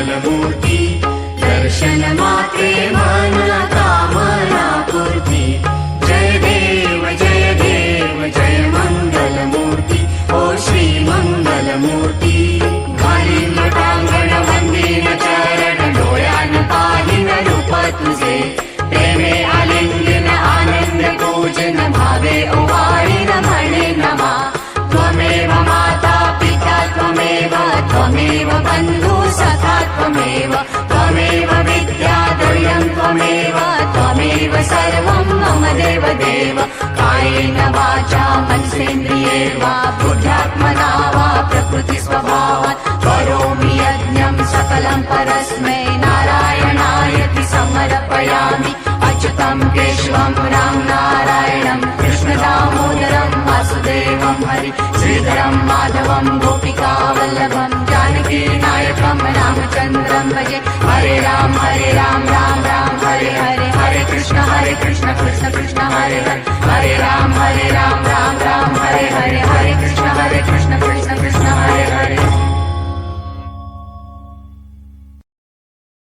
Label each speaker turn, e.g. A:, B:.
A: मंगलमूर्ती दर्शन मात्रे मन कामना पूर्ती जय देव जय मंगलमूर्ती ओ श्री मंगलमूर्ती घाली लोटांगण वंदीन चरण डोळ्यान पाहिन रूप तुझे प्रेमे आलिंगन आनंद पूजन भावे ओवाळीन म्हणे नमा त्वमेव माता पिता त्वमेव बंधु सखा त्वमेव विद्या द्रव्यं त्वमेव सर्वं मम देव कायेन वाचा मनसेन्द्रिये वा बुद्ध्यात्मना वा प्रकृति स्वभावात् करोमि यज्ञं सकलं परस्मै नारायणायति समर्पयामि अच्युतं केशवं राम नारायणं कृष्णदामोदरं वासुदेवं हरि श्रीधरं माधवं गोपिकावल्लभं जानकी नायकं रामचन्द्रं भजे हरे राम राम राम हरे हरे हरे कृष्ण कृष्ण कृष्ण हरे हरे हरे राम राम राम हरे हरे हरे कृष्ण कृष्ण